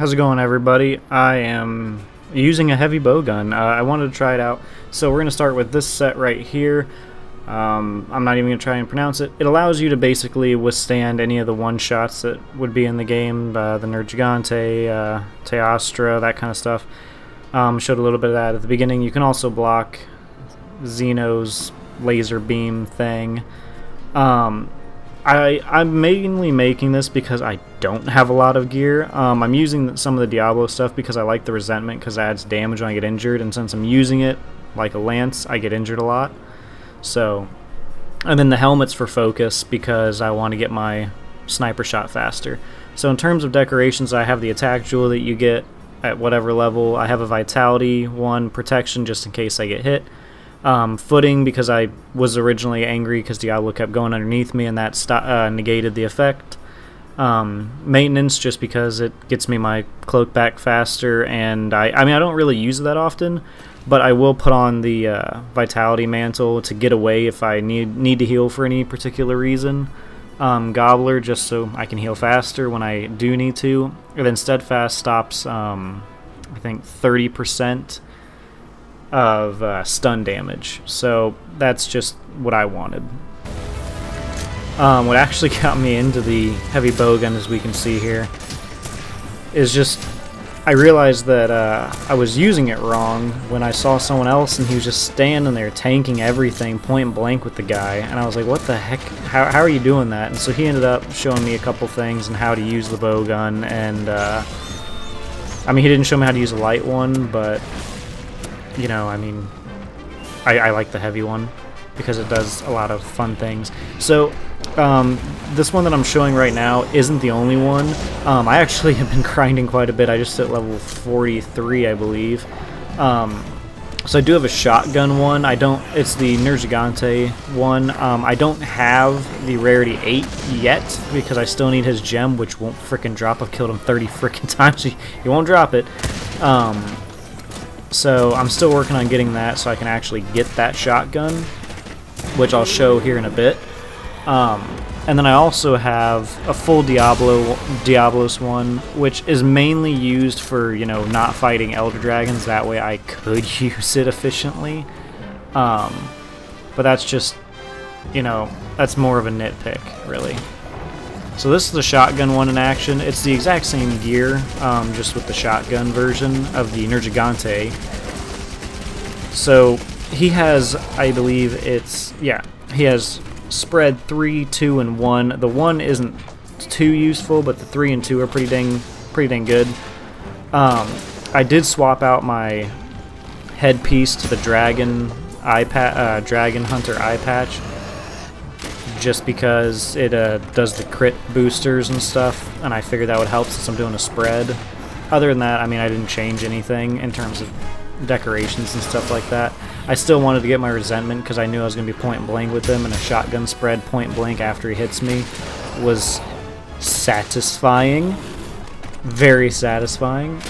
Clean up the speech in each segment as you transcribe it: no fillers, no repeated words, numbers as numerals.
How's it going, everybody? I am using a heavy bow gun. I wanted to try it out, so we're going to start with this set right here. I'm not even going to try and pronounce it. It allows you to basically withstand any of the one-shots that would be in the game, the Nergigante, Teostra, that kind of stuff. Showed a little bit of that at the beginning. You can also block Xeno's laser beam thing. I'm mainly making this because I don't have a lot of gear. I'm using some of the Diablo stuff because I like the resentment because it adds damage when I get injured, and since I'm using it like a lance, I get injured a lot. So, and then the helmet's for focus because I want to get my sniper shot faster. So in terms of decorations, I have the attack jewel that you get at whatever level. I have a vitality one, protection just in case I get hit. Footing because I was originally angry because Diablo kept going underneath me and that negated the effect. Maintenance just because it gets me my cloak back faster, and I mean I don't really use it that often, but I will put on the vitality mantle to get away if I need to heal for any particular reason. Gobbler just so I can heal faster when I do need to, and then steadfast stops I think 30% of stun damage, so that's just what I wanted. What actually got me into the heavy bow gun, as we can see here, is just I realized that I was using it wrong when I saw someone else and he was just standing there tanking everything point blank with the guy, and I was like, what the heck, how are you doing that? And so he ended up showing me a couple things and how to use the bow gun, and I mean he didn't show me how to use a light one, but you know, I mean, I like the heavy one because it does a lot of fun things. So, this one that I'm showing right now isn't the only one. I actually have been grinding quite a bit. I just hit level 43, I believe. So I do have a shotgun one. It's the Nergigante one. I don't have the rarity 8 yet because I still need his gem, which won't frickin' drop. I've killed him 30 frickin' times. He won't drop it. So I'm still working on getting that so I can actually get that shotgun, which I'll show here in a bit. And then I also have a full Diablos one, which is mainly used for, you know, not fighting Elder Dragons. That way I could use it efficiently. But that's just, you know, that's more of a nitpick, really. So this is the shotgun one in action. It's the exact same gear, just with the shotgun version of the Nergigante. So he has, I believe he has spread 3, 2, and 1. The 1 isn't too useful, but the 3 and 2 are pretty dang good. I did swap out my headpiece to the Dragon Hunter eye patch, just because it does the crit boosters and stuff, and I figured that would help since I'm doing a spread. Other than that, I mean, I didn't change anything in terms of decorations and stuff like that. I still wanted to get my resentment because I knew I was going to be point blank with him, and a shotgun spread point blank after he hits me was satisfying. Very satisfying.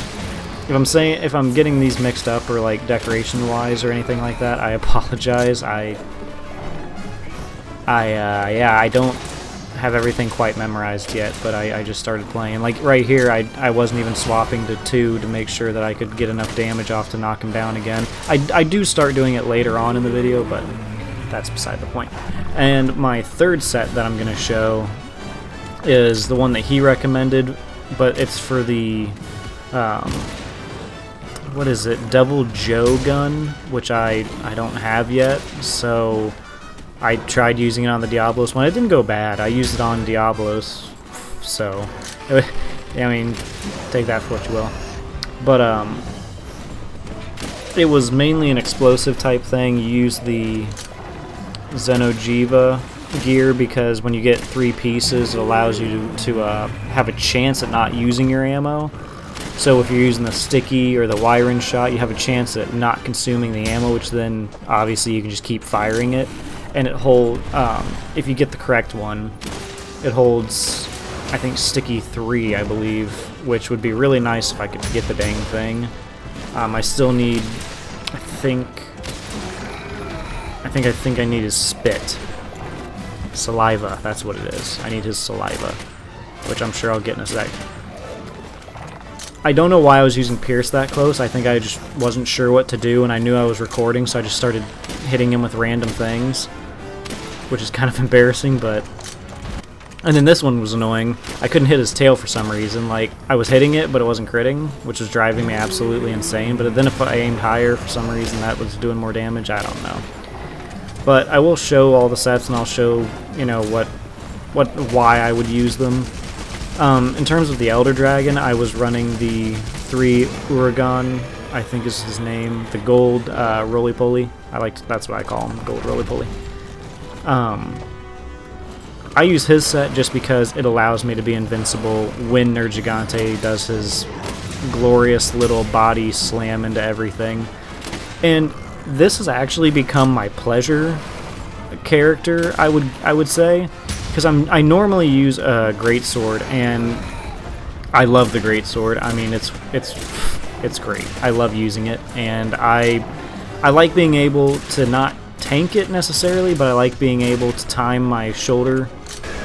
If I'm getting these mixed up or like decoration wise or anything like that, I apologize. Yeah, I don't have everything quite memorized yet, but I just started playing. Like right here, I wasn't even swapping to 2 to make sure that I could get enough damage off to knock him down again. I do start doing it later on in the video, but that's beside the point. And my third set that I'm going to show is the one that he recommended, but it's for the, what is it, Devil Joe gun, which I don't have yet, so I tried using it on the Diablos one. It didn't go bad. I used it on Diablos, so I mean, take that for what you will. But it was mainly an explosive type thing. You use the Xenojiva gear because when you get 3 pieces, it allows you to have a chance at not using your ammo. So if you're using the sticky or the wiring shot, you have a chance at not consuming the ammo, which then obviously you can just keep firing it. And it holds, if you get the correct one, it holds, I think, sticky 3, I believe, which would be really nice if I could get the dang thing. I still need, I think I need his spit. Saliva, that's what it is. I need his saliva, which I'm sure I'll get in a sec. I don't know why I was using Pierce that close. I think I just wasn't sure what to do, and I knew I was recording, so I just started hitting him with random things, which is kind of embarrassing, but... And then this one was annoying. I couldn't hit his tail for some reason. Like, I was hitting it, but it wasn't critting, which was driving me absolutely insane. But then if I aimed higher for some reason, that was doing more damage. I don't know. But I will show all the sets, and I'll show, you know, why I would use them. In terms of the Elder Dragon, I was running the 3 Uragan, I think is his name, the gold roly-poly. That's what I call him, gold roly-poly. I use his set just because it allows me to be invincible when Nergigante does his glorious little body slam into everything. And this has actually become my pleasure character, I would say, because I normally use a greatsword, and I love the greatsword. I mean, it's great. I love using it, and I like being able to not tank it necessarily, but I like being able to time my shoulder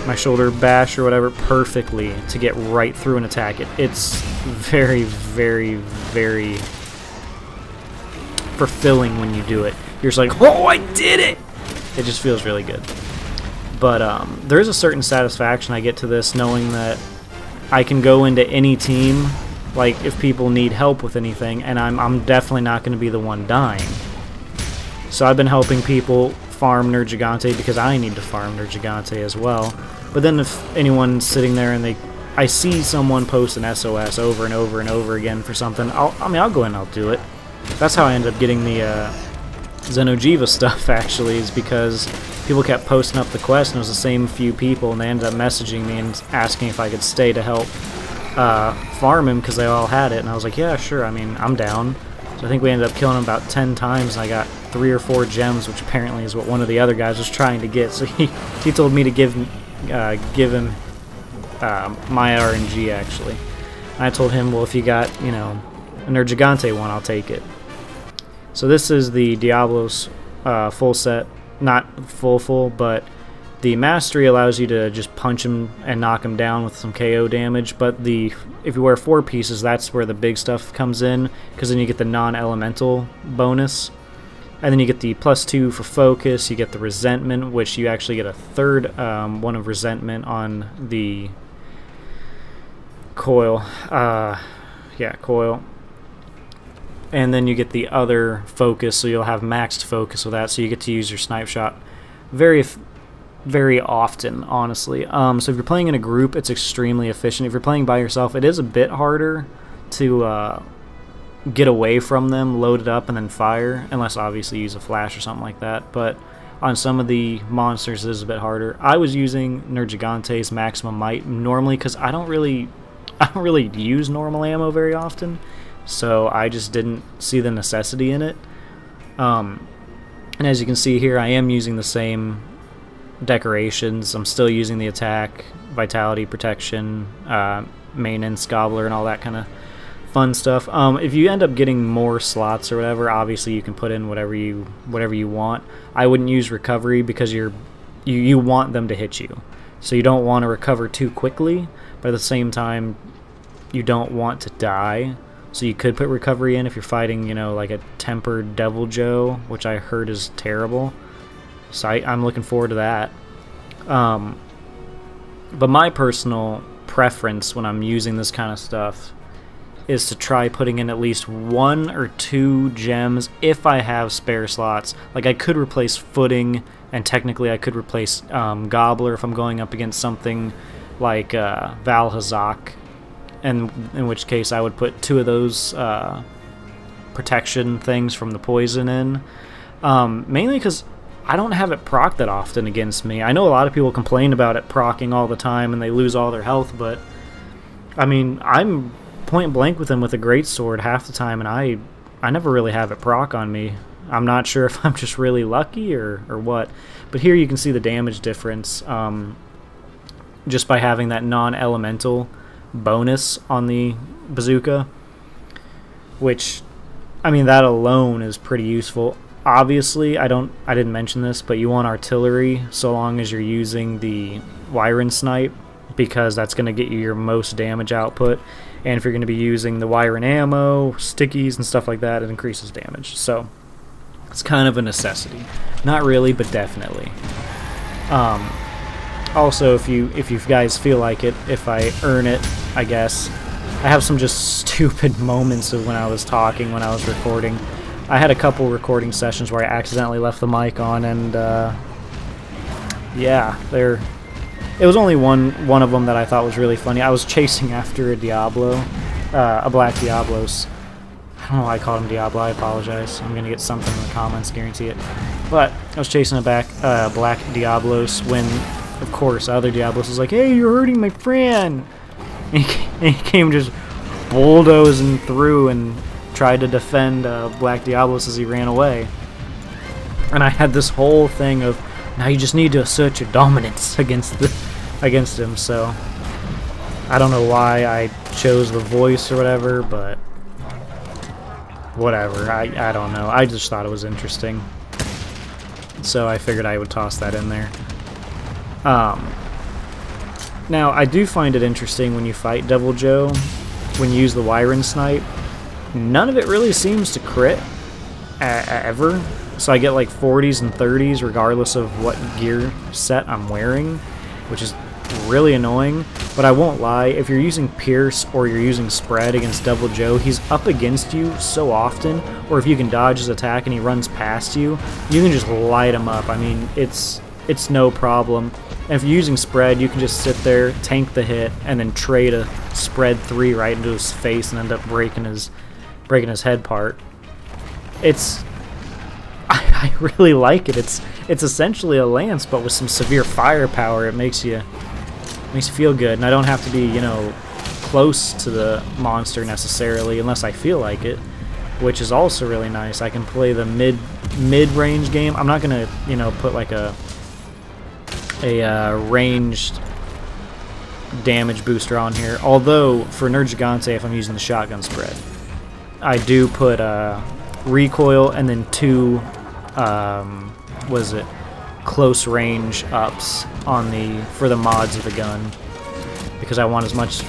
bash or whatever perfectly to get right through and attack it. It's very, very, very fulfilling when you do it. You're just like, oh, I did it! It just feels really good. But there is a certain satisfaction I get to this, knowing that I can go into any team, like if people need help with anything, and I'm definitely not going to be the one dying. So I've been helping people farm Nergigante because I need to farm Nergigante as well. But then if anyone's sitting there and I see someone post an SOS over and over and over again for something, I'll go in and I'll do it. That's how I ended up getting the Xeno'jiiva stuff, actually, is because people kept posting up the quest, and it was the same few people, and they ended up messaging me and asking if I could stay to help farm him because they all had it, and I was like, yeah, sure, I mean, I'm down. So I think we ended up killing him about 10 times, and I got 3 or 4 gems, which apparently is what one of the other guys was trying to get. So he told me to give him my RNG, actually. And I told him, well, if you got, you know, a Nergigante one, I'll take it. So this is the Diablos full set. Not full, but the Mastery allows you to just punch him and knock him down with some KO damage, but if you wear 4 pieces, that's where the big stuff comes in, because then you get the non-elemental bonus. And then you get the +2 for focus, you get the resentment, which you actually get a 3rd one of resentment on the coil. Yeah, coil. And then you get the other focus, so you'll have maxed focus with that, so you get to use your snipe shot very often, honestly. So if you're playing in a group, it's extremely efficient. If you're playing by yourself, it is a bit harder to get away from them, load it up, and then fire, unless obviously you use a flash or something like that. But on some of the monsters, it is a bit harder. I was using Nergigante's maximum might normally because I don't really use normal ammo very often, so I just didn't see the necessity in it. And as you can see here, I am using the same decorations. I'm still using the attack, vitality, protection, maintenance, gobbler, and all that kind of fun stuff. If you end up getting more slots or whatever, obviously you can put in whatever you want. I wouldn't use recovery because you want them to hit you, so you don't want to recover too quickly, but at the same time you don't want to die. So you could put recovery in if you're fighting, you know, like a tempered Devil Joe, which I heard is terrible. So I'm looking forward to that. But my personal preference when I'm using this kind of stuff is to try putting in at least 1 or 2 gems if I have spare slots. Like, I could replace Footing, and technically I could replace Gobbler if I'm going up against something like Valhazak, and in which case I would put 2 of those protection things from the poison in. Mainly because I don't have it proc that often against me. I know a lot of people complain about it proccing all the time and they lose all their health, but I mean, I'm point blank with him with a greatsword half the time, and I never really have it proc on me. I'm not sure if I'm just really lucky or what, but here you can see the damage difference just by having that non-elemental bonus on the bazooka, which, I mean, that alone is pretty useful. Obviously, I didn't mention this, but you want artillery so long as you're using the Wyron snipe, because that's going to get you your most damage output. And if you're going to be using the wire and ammo, stickies, and stuff like that, it increases damage. So it's kind of a necessity. Not really, but definitely. Also, if you guys feel like it, if I earn it, I guess. I have some just stupid moments of when I was talking, when I was recording. I had a couple recording sessions where I accidentally left the mic on, and yeah, it was only one of them that I thought was really funny. I was chasing after a Diablo, a black Diablos. I don't know why I called him Diablo, I apologize. I'm going to get something in the comments, guarantee it. But I was chasing a black Diablos when, of course, other Diablos was like, "Hey, you're hurting my friend!" And he came just bulldozing through and tried to defend black Diablos as he ran away. And I had this whole thing of, now you just need to assert your dominance against him, so I don't know why I chose the voice or whatever, but whatever, I don't know. I just thought it was interesting, so I figured I would toss that in there. Now, I do find it interesting when you fight Devil Joe, when you use the Wyron Snipe, none of it really seems to crit ever. So I get like 40s and 30s regardless of what gear set I'm wearing, which is really annoying. But I won't lie, if you're using Pierce or you're using Spread against Devil Joe, he's up against you so often, or if you can dodge his attack and he runs past you, you can just light him up. I mean, it's no problem. And if you're using Spread, you can just sit there, tank the hit, and then trade a Spread 3 right into his face and end up breaking his head part. I really like it. It's essentially a lance, but with some severe firepower. It makes you feel good, and I don't have to be, you know, close to the monster necessarily unless I feel like it, which is also really nice. I can play the mid-range game. I'm not gonna, you know, put like a ranged damage booster on here. Although for Nerd Gigante, if I'm using the shotgun spread, I do put recoil and then 2 close range ups on for the mods of the gun, because I want as much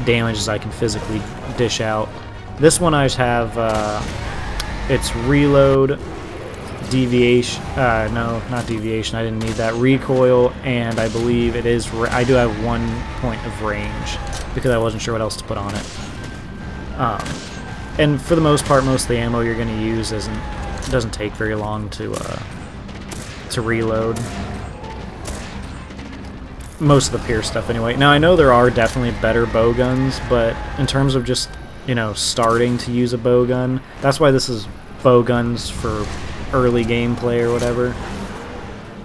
damage as I can physically dish out. This one I just have it's reload, deviation, no, not deviation, I didn't need that, recoil, and I believe it is, I do have 1 point of range because I wasn't sure what else to put on it. And for the most part, most of the ammo you're going to use doesn't take very long to reload. Most of the Pierce stuff anyway. Now I know there are definitely better bow guns, but in terms of just, you know, starting to use a bow gun, that's why this is bow guns for early gameplay or whatever,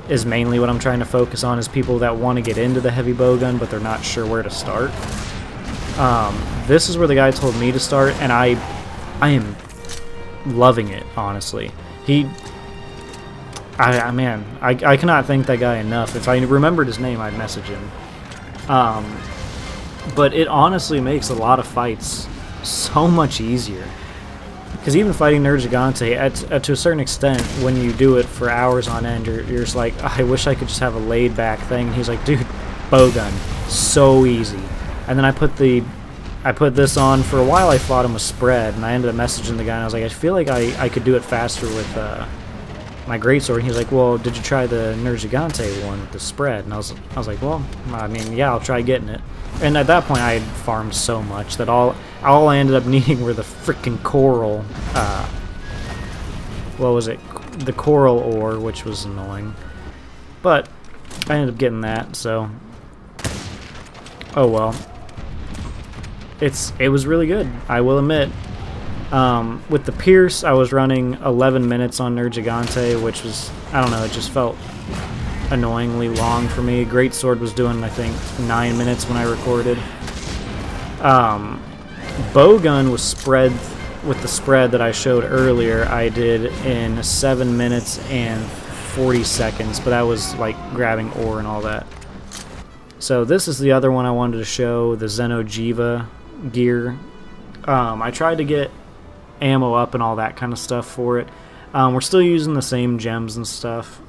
is mainly what I'm trying to focus on, is people that want to get into the heavy bow gun but they're not sure where to start. This is where the guy told me to start, and I am loving it, honestly. Man, I cannot thank that guy enough. If I remembered his name, I'd message him. But it honestly makes a lot of fights so much easier. Because even fighting Nerd Gigante, to a certain extent, when you do it for hours on end, you're just like, I wish I could just have a laid-back thing. He's like, dude, bow gun, so easy. And then I put this on. For a while I fought him with Spread, and I ended up messaging the guy, and I was like, I feel like I could do it faster with my greatsword. And he's like, well, did you try the Nerd Gigante one with the Spread? And I was like, well, I mean, yeah, I'll try getting it. And at that point I had farmed so much that all I ended up needing were the freaking coral, what was it? The coral ore, which was annoying. But I ended up getting that, so oh well. It was really good, I will admit. With the Pierce, I was running 11 minutes on Nerd Gigante, which was, I don't know, it just felt annoyingly long for me. Greatsword was doing, I think, 9 minutes when I recorded. Bowgun was spread with the spread that I showed earlier. I did in 7 minutes and 40 seconds, but that was like grabbing ore and all that. So this is the other one I wanted to show, the Xenojiva gear. I tried to get ammo up and all that kind of stuff for it. We're still using the same gems and stuff,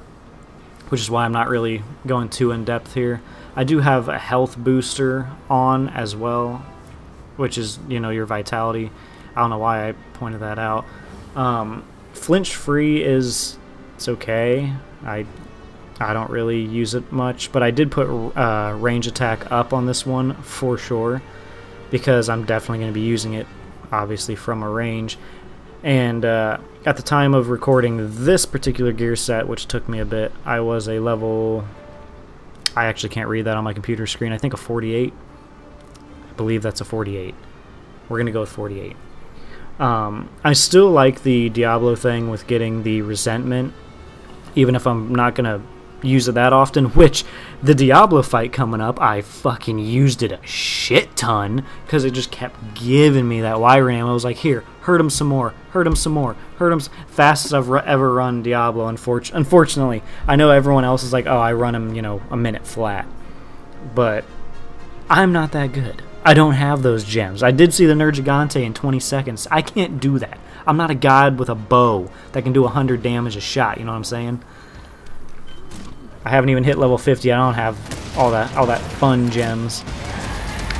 which is why I'm not really going too in depth here. I do have a health booster on as well. which is, you know, your vitality. I don't know why I pointed that out. Flinch free it's okay. I don't really use it much, but I did put range attack up on this one for sure, because I'm definitely going to be using it, obviously, from a range. And at the time of recording this particular gear set, which took me a bit, I was a level... I actually can't read that on my computer screen. I think a 48. I believe that's a 48. We're going to go with 48. I still like the Diablo thing with getting the resentment, even if I'm not going to use it that often, which the Diablo fight coming up, I fucking used it a shit ton, because it just kept giving me that Wyvern ammo. I was like, here, hurt him some more, hurt him some more, hurt him fastest I've ever run Diablo. Unfortunately, I know everyone else is like, oh, I run him, you know, a minute flat, but I'm not that good. I don't have those gems. I did see the Nergigante in 20 seconds. I can't do that. I'm not a god with a bow that can do 100 damage a shot, you know what I'm saying? I haven't even hit level 50. I don't have all that fun gems.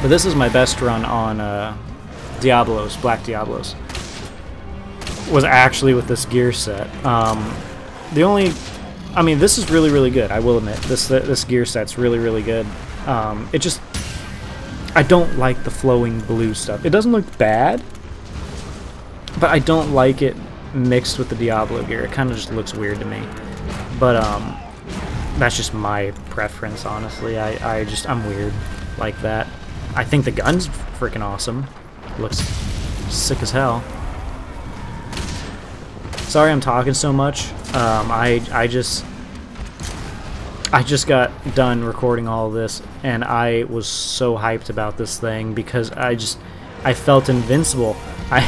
But this is my best run on Diablos, Black Diablos. Was actually with this gear set. The only, I mean, this is really good. I will admit this gear set's really good. It just, I don't like the flowing blue stuff. It doesn't look bad, but I don't like it mixed with the Diablo gear. It kind of just looks weird to me. But that's just my preference, honestly. I'm weird like that. I think the gun's freaking awesome. Looks sick as hell. Sorry I'm talking so much. I just got done recording all of this, and I was so hyped about this thing because I felt invincible. I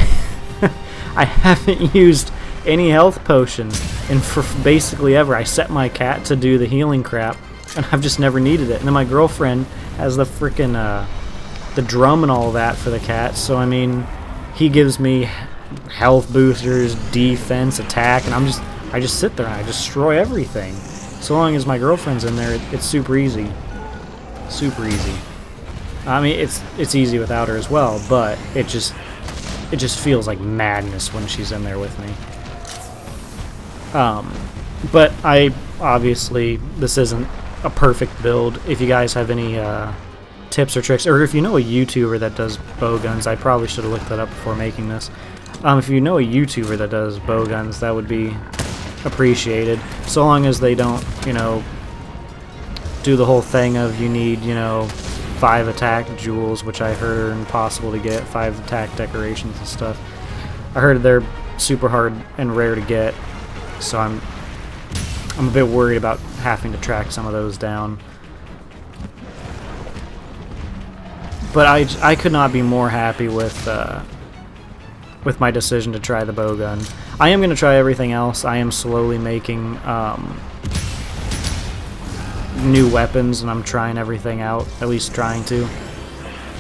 haven't used any health potions in for basically ever. I set my cat to do the healing crap, and I've just never needed it. And then my girlfriend has the freaking the drum and all that for the cat, so I mean, he gives me health boosters, defense, attack, and I just sit there and I destroy everything. So long as my girlfriend's in there, it's super easy. Super easy. I mean, it's easy without her as well, but it just feels like madness when she's in there with me. But obviously, this isn't a perfect build. If you guys have any tips or tricks, or if you know a YouTuber that does bow guns, I probably should have looked that up before making this. If you know a YouTuber that does bow guns, that would be appreciated. So long as they don't, you know, do the whole thing of you need, you know, 5 attack jewels, which I heard are impossible to get, 5 attack decorations and stuff. I heard they're super hard and rare to get, so I'm a bit worried about having to track some of those down. But I could not be more happy with my decision to try the bow gun. I am going to try everything else. I am slowly making new weapons, and I'm trying everything out, at least trying to.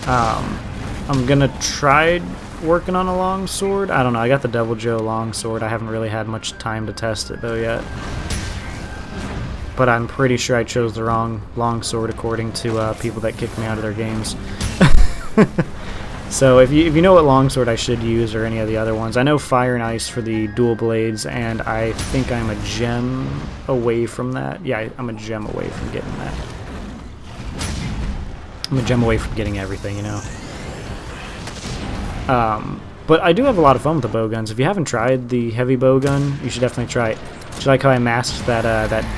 I'm going to try working on a longsword. I don't know, I got the Devil Joe longsword. I haven't really had much time to test it though yet. But I'm pretty sure I chose the wrong longsword according to people that kicked me out of their games. So if you know what longsword I should use, or any of the other ones, I know Fire and Ice for the dual blades, and I think I'm a gem away from that. Yeah, I'm a gem away from getting that. I'm a gem away from getting everything, you know. But I do have a lot of fun with the bow guns. If you haven't tried the Heavybow gun, you should definitely try it. Do you like how I masked that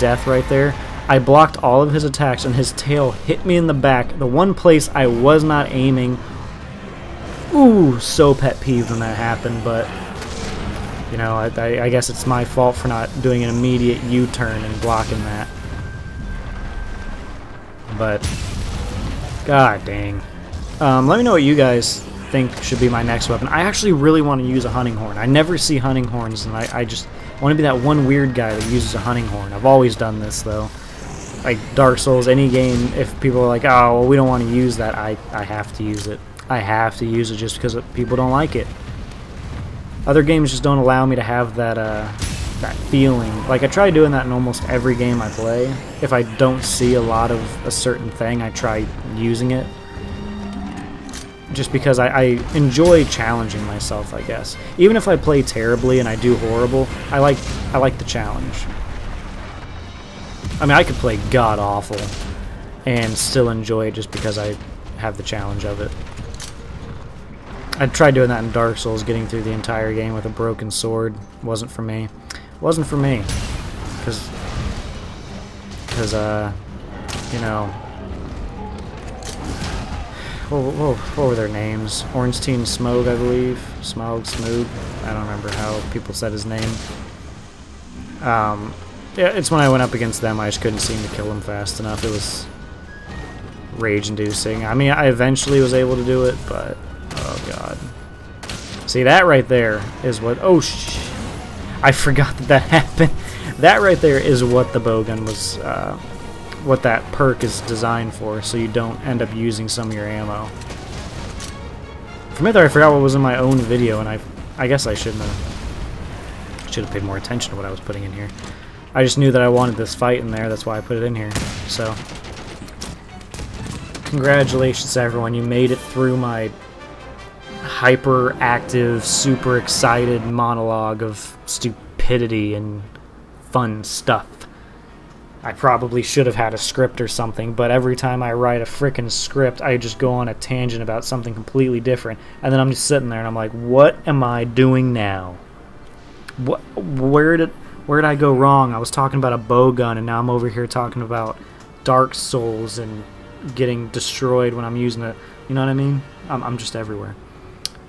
death right there? I blocked all of his attacks, and his tail hit me in the back. The one place I was not aiming. Ooh, so pet peeved when that happened, but you know, I guess it's my fault for not doing an immediate U-turn and blocking that. But god dang. Let me know what you guys think should be my next weapon. I actually really want to use a hunting horn. I never see hunting horns, and I just want to be that one weird guy that uses a hunting horn. I've always done this though. Like Dark Souls, any game, if people are like, oh, well, we don't want to use that, I have to use it. I have to use it just because people don't like it. Other games just don't allow me to have that that feeling. Like, I try doing that in almost every game I play. If I don't see a lot of a certain thing, I try using it. just because I enjoy challenging myself, I guess. Even if I play terribly and I do horrible, I like the challenge. I mean, I could play god-awful and still enjoy it just because I have the challenge of it. I tried doing that in Dark Souls, getting through the entire game with a broken sword. Wasn't for me. Wasn't for me. Because you know... What were their names? Ornstein Smough, I believe. Smough. I don't remember how people said his name. Yeah, it's when I went up against them, I just couldn't seem to kill him fast enough. It was rage-inducing. I mean, I eventually was able to do it, but... oh, God. See, that right there is what... oh, I forgot that happened. That right there is what the bowgun was... what that perk is designed for, so you don't end up using some of your ammo. For me, though, I forgot what was in my own video, and I guess I should have paid more attention to what I was putting in here. I just knew that I wanted this fight in there, that's why I put it in here. So, congratulations, everyone. You made it through my hyper-active, super excited monologue of stupidity and fun stuff. I probably should have had a script or something, but every time I write a frickin' script, I just go on a tangent about something completely different, and then I'm just sitting there and I'm like, what am I doing now? Where did I go wrong? I was talking about a bowgun, and now I'm over here talking about Dark Souls and getting destroyed when I'm using it. You know what I mean? I'm just everywhere.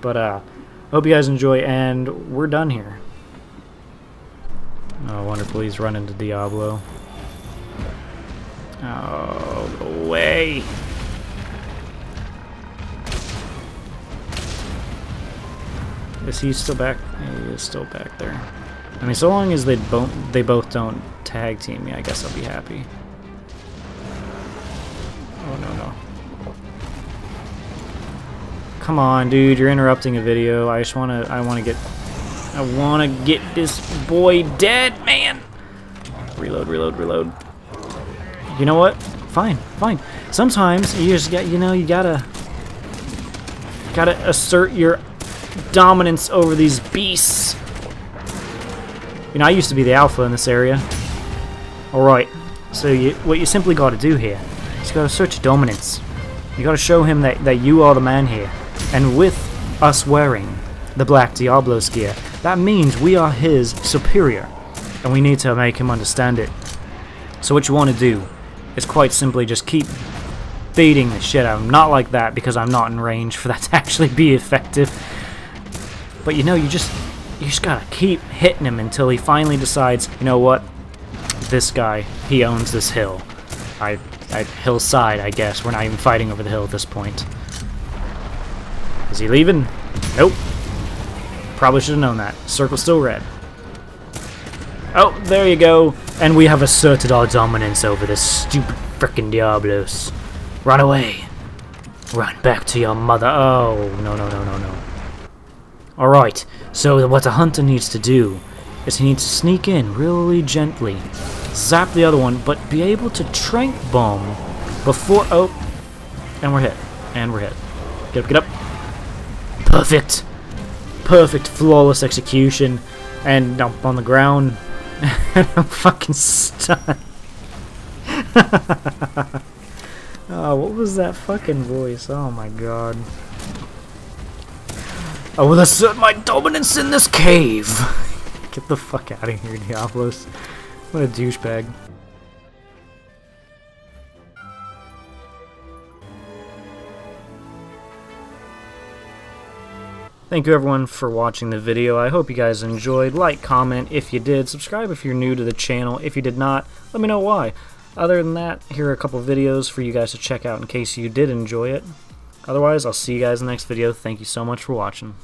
But hope you guys enjoy, and we're done here. Oh, wonderful, he's run into Diablo. Oh, go away. Is he still back? He is still back there. I mean, so long as they both don't tag team me, I guess I'll be happy. Oh, no. Come on, dude, you're interrupting a video. I wanna get this boy dead, man. Reload. You know what? Fine. Sometimes you just got, you gotta assert your dominance over these beasts. You know, I used to be the alpha in this area. Alright, so what you simply gotta do here is you gotta assert your dominance. You gotta show him that you are the man here. And with us wearing the Black Diablo's gear, that means we are his superior. And we need to make him understand it. So what you want to do is quite simply just keep beating the shit out of him. Not like that, because I'm not in range for that to actually be effective. But you know, you just gotta keep hitting him until he finally decides, you know what? This guy, he owns this hill. Hillside, I guess. We're not even fighting over the hill at this point. Is he leaving? Nope. Probably should have known that. Circle's still red. Oh, there you go. And we have asserted our dominance over this stupid frickin' Diablos. Run away. Run back to your mother. Oh, no. Alright, so what a hunter needs to do is he needs to sneak in really gently, zap the other one, but be able to trank bomb before... oh, and we're hit. Get up. Perfect, flawless execution, and dump on the ground. I'm fucking stunned. Oh, what was that fucking voice? Oh my god. I will assert my dominance in this cave. Get the fuck out of here, Diablos. What a douchebag. Thank you everyone for watching the video. I hope you guys enjoyed. Like, comment if you did. Subscribe if you're new to the channel. If you did not, let me know why. Other than that, here are a couple videos for you guys to check out in case you did enjoy it. Otherwise, I'll see you guys in the next video. Thank you so much for watching.